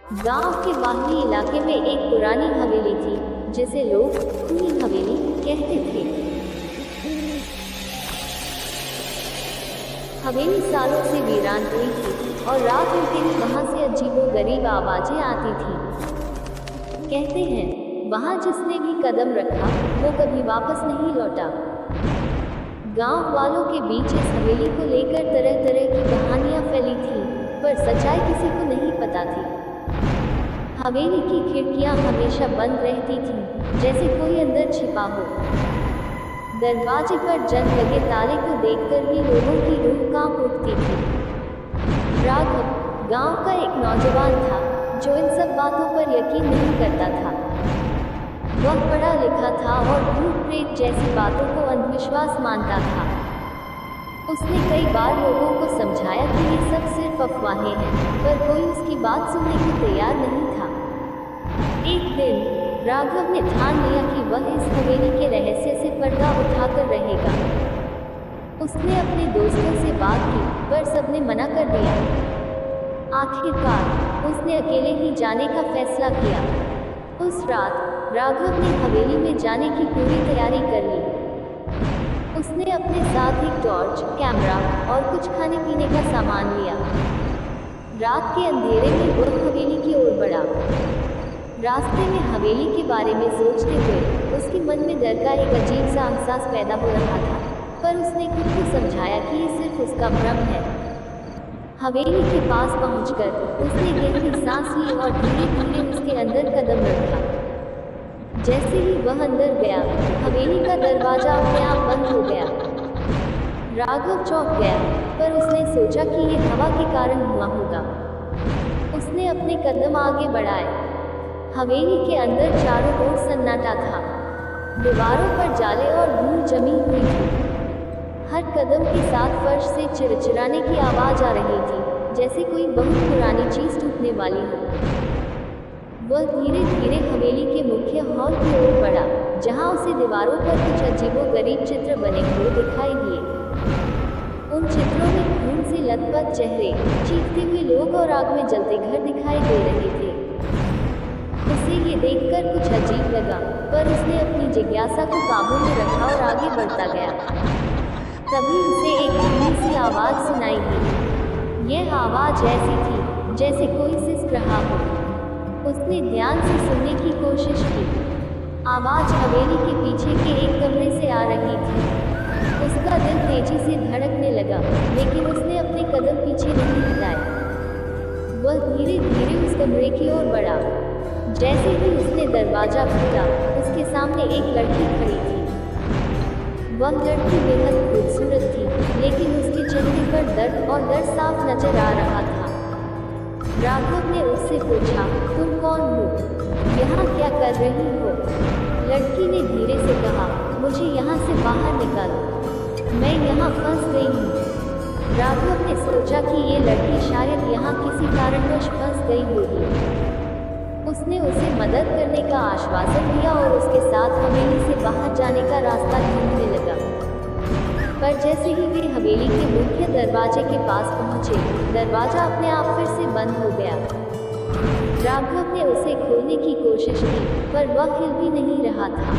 गांव के बाहरी इलाके में एक पुरानी हवेली थी जिसे लोग खूनी हवेली कहते थे। हवेली सालों से वीरान हुई थी और रात होते ही वहां से अजीबोगरीब आवाजें आती थी। कहते हैं वहां जिसने भी कदम रखा वो कभी वापस नहीं लौटा। गांव वालों के बीच इस हवेली को लेकर तरह तरह की कहानियां फैली थी, पर सच्चाई किसी को नहीं पता थी। हवेली की खिड़कियां हमेशा बंद रहती थीं, जैसे कोई अंदर छिपा हो। दरवाजे पर जंग लगे ताले को देखकर भी लोगों की रूह कांप उठती थी। राघव गांव का एक नौजवान था जो इन सब बातों पर यकीन नहीं करता था। वह पढ़ा लिखा था और भूत प्रेत जैसी बातों को अंधविश्वास मानता था। उसने कई बार लोगों को समझाया कि ये सब सिर्फ अफवाहें हैं, पर कोई उसकी बात सुनने को तैयार नहीं था। एक दिन राघव ने ठान लिया कि वह इस हवेली के रहस्य से पर्दा उठाकर रहेगा। उसने अपने दोस्तों से बात की, पर सबने मना कर दिया। आखिरकार उसने अकेले ही जाने का फैसला किया। उस रात राघव ने हवेली में जाने की पूरी तैयारी कर ली। उसने अपने साथ एक टॉर्च, कैमरा और कुछ खाने पीने का सामान लिया। रात के अंधेरे में वह हवेली की ओर बढ़ा। रास्ते में हवेली के बारे में सोचते हुए उसके मन में डर का एक अजीब सा एहसास पैदा हो रहा था, पर उसने खुद को समझाया कि ये सिर्फ उसका भ्रम है। हवेली के पास पहुंचकर उसने गहरी सांस ली और धीरे धीरे उसके अंदर कदम रखा। जैसे ही वह अंदर गया, हवेली का दरवाजा अपने आप बंद हो गया। राघव चौंक गया, पर उसने सोचा कि यह हवा के कारण हुआ होगा। उसने अपने कदम आगे बढ़ाए। हवेली के अंदर चारों ओर सन्नाटा था। दीवारों पर जाले और धूल जमी हुई थी। हर कदम के साथ फर्श से चिरचिराने की आवाज आ रही थी, जैसे कोई बहुत पुरानी चीज टूटने वाली हो। वह धीरे धीरे हवेली के मुख्य हॉल की ओर बढ़ा, जहां उसे दीवारों पर कुछ अजीबोगरीब चित्र बने हुए दिखाई दिए। उन चित्रों में खून से लथपथ चेहरे, चीखते हुए लोग और आग में जलते घर दिखाई दे रहे थे। उसे ये देखकर कुछ अजीब लगा, पर उसने अपनी जिज्ञासा को काबू में रखा और आगे बढ़ता गया। तभी उसे एक धीमी सी आवाज सुनाई दी। यह आवाज ऐसी थी जैसे कोई सिसक रहा हो। उसने ध्यान से सुनने की कोशिश की। आवाज हवेली के पीछे के एक कमरे से आ रही थी। उसका दिल तेजी से धड़कने लगा, लेकिन उसने अपने कदम पीछे नहीं हटाए। वह धीरे धीरे उस कमरे की ओर बढ़ा। जैसे ही उसने दरवाजा खोला, उसके सामने एक लड़की खड़ी थी। वह लड़की बेहद खूबसूरत थी, लेकिन उसके चेहरे पर दर्द और डर साफ नजर आ रहा था। राघव ने उससे पूछा, तुम कौन हो? यहाँ क्या कर रही हो? लड़की ने धीरे से कहा, मुझे यहाँ से बाहर निकालो, मैं यहाँ फंस गई हूँ। राघव ने सोचा कि ये लड़की शायद यहाँ किसी कारणवश फंस गई होगी। उसने उसे मदद करने का आश्वासन दिया और उसके साथ हवेली से बाहर जाने का रास्ता ढूंढने लगा। पर जैसे ही वे हवेली के मुख्य दरवाजे के पास पहुंचे, दरवाजा अपने आप फिर से बंद हो गया। राघव ने उसे खोलने की कोशिश की, पर वह हिल भी नहीं रहा था।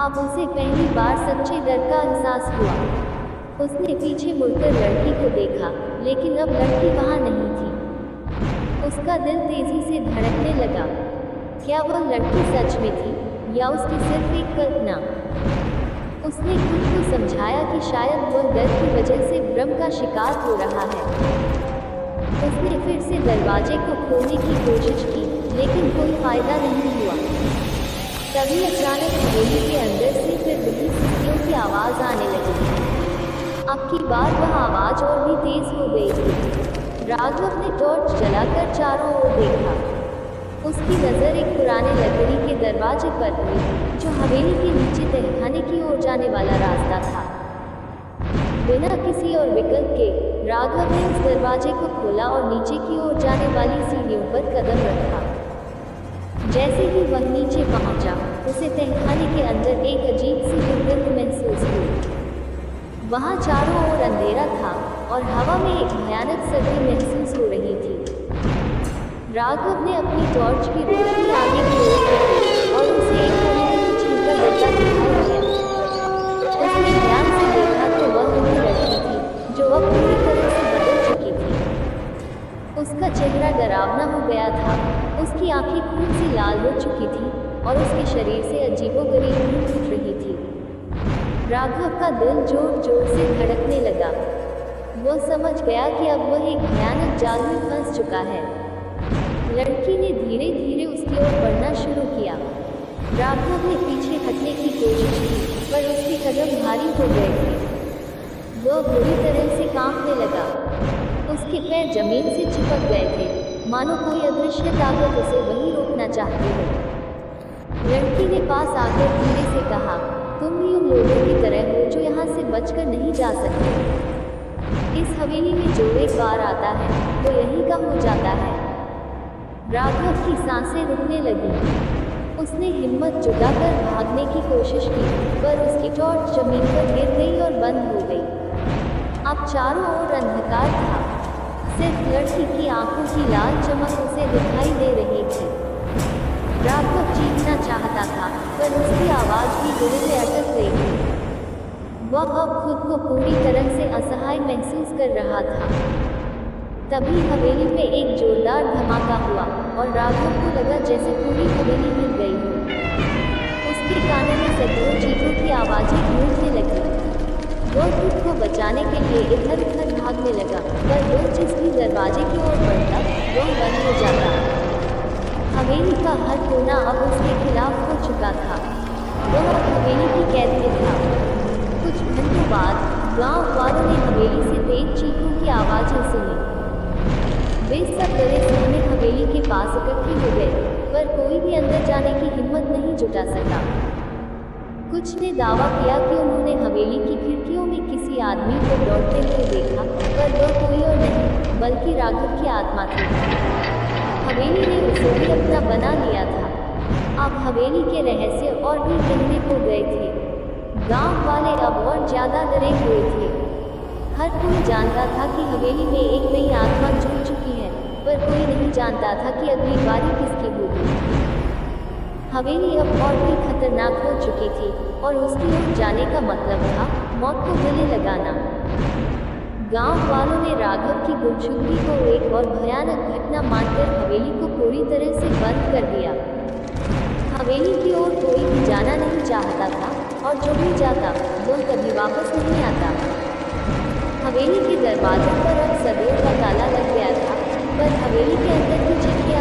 अब उसे पहली बार सच्चे डर का एहसास हुआ। उसने पीछे मुड़कर लड़की को देखा, लेकिन अब लड़की वहां नहीं थी। उसका दिल तेजी से धड़कने लगा। क्या वह लड़की सच में थी या उसकी सिर्फ एक कल्पना? उसने खुद को समझाया कि शायद वह डर की वजह से भ्रम का शिकार हो रहा है। उसने फिर से दरवाजे को खोलने की कोशिश की, लेकिन कोई फायदा नहीं हुआ। तभी अचानक हवेली के अंदर से फिर वही सीढ़ियों की आवाज आने लगी। अब की बार वह आवाज और भी तेज हो गई थी। राघव ने टॉर्च जलाकर चारों ओर देखा। उसकी नज़र एक पुराने लकड़ी के दरवाजे पर हुई, जो हवेली के नीचे तहखाने की ओर जाने वाला रास्ता था। बिना किसी और विकल्प के राघव ने उस दरवाजे को खोला और नीचे की ओर जाने वाली सीढ़ियों पर कदम रखा। जैसे ही वह नीचे पहुंचा, उसे तहखाने के अंदर एक अजीब सी दुर्गंध महसूस हुई। वहाँ चारों ओर अंधेरा था और हवा में एक भयानक सर्दी महसूस हो रही थी। राघव ने अपनी टॉर्च की रोशनी आगे की ओर रखी और उसे एक कोने में छिपकर बदला दिखाई दिया। उसने ध्यान से देखा तो वह वही लड़की थी जो अब पूरी तरह से बदल चुकी थी। उसका चेहरा डरावना हो गया था, उसकी आंखें खून सी लाल हो चुकी थी और उसके शरीर से अजीबोगरीब धूप उठ रही थी। राघव का दिल जोर जोर से धड़कने लगा। वह समझ गया कि अब वह एक भयानक जाल में फंस चुका है। लड़की ने धीरे धीरे उसकी ओर बढ़ना शुरू किया। राघव ने पीछे हटने की कोशिश की, पर उसके कदम भारी हो गए थे। वह बुरी तरह से कांपने लगा। उसके पैर जमीन से चिपक गए थे, मानो कोई अदृश्य ताकत उसे वहीं रोकना चाहती हो। लड़की ने पास आकर धीरे से कहा, तुम भी उन लोगों की तरह हो जो यहाँ से बचकर नहीं जा सकते। इस हवेली में जो एक बार आता है वो यहीं का हो जाता है। राघव की सांसें रुकने लगी। उसने हिम्मत जुटाकर भागने की कोशिश की, पर उसकी टॉर्च जमीन पर गिर गई और बंद हो गई। अब चारों ओर अंधकार था, सिर्फ लड़की की आंखों की लाल चमक उसे दिखाई दे रही थी। राघव चीखना चाहता था, पर उसकी आवाज़ भी गले में अटक गई थी। वह अब खुद को पूरी तरह से असहाय महसूस कर रहा था। तभी हवेली में एक जोरदार धमाका हुआ और राघव को लगा जैसे पूरी हवेली हिल गई हो। उसके कानों में सैकड़ों चीखों की आवाज़ें गूंजने लगी। वह खुद को बचाने के लिए इधर उधर भागने लगा, पर वो जिस भी दरवाजे की ओर बढ़ता वह बंद हो जाता। हवेली का हर कोना अब उसके खिलाफ हो चुका था। वह अब हवेली की कैद में था। कुछ घंटों बाद गांव वालों ने हवेली से तेज चीखों की आवाज़ें सुनी। वे सब डरे सहमे हवेली के पास इकट्ठे हो गए, पर कोई भी अंदर जाने की हिम्मत नहीं जुटा सका। कुछ ने दावा किया कि उन्होंने हवेली की खिड़कियों में किसी आदमी को दौड़ते हुए देखा, पर वह कोई और नहीं बल्कि राघव की आत्मा थी। हवेली ने उसे भी अपना बना लिया था। अब हवेली के रहस्य और भी गहरे हो गए थे। गांव वाले अब और ज़्यादा डरे हुए थे। हर कोई जानता था कि हवेली में एक नई आत्मा जुड़ चुकी है, पर कोई नहीं जानता था कि अगली बारी किसकी होगी। हवेली अब और भी खतरनाक हो चुकी थी और उसकी ओर जाने का मतलब था मौत को गले लगाना। गांव वालों ने राघव की गुमशुदगी को एक और भयानक घटना मानकर हवेली को पूरी तरह से बंद कर दिया। हवेली की ओर कोई भी जाना नहीं चाहता था और जो भी जाता वो कभी वापस नहीं आता। हवेली के दरवाजे पर अब सदियों का ताला लग गया था, पर हवेली के अंदर की चिट्ठियाँ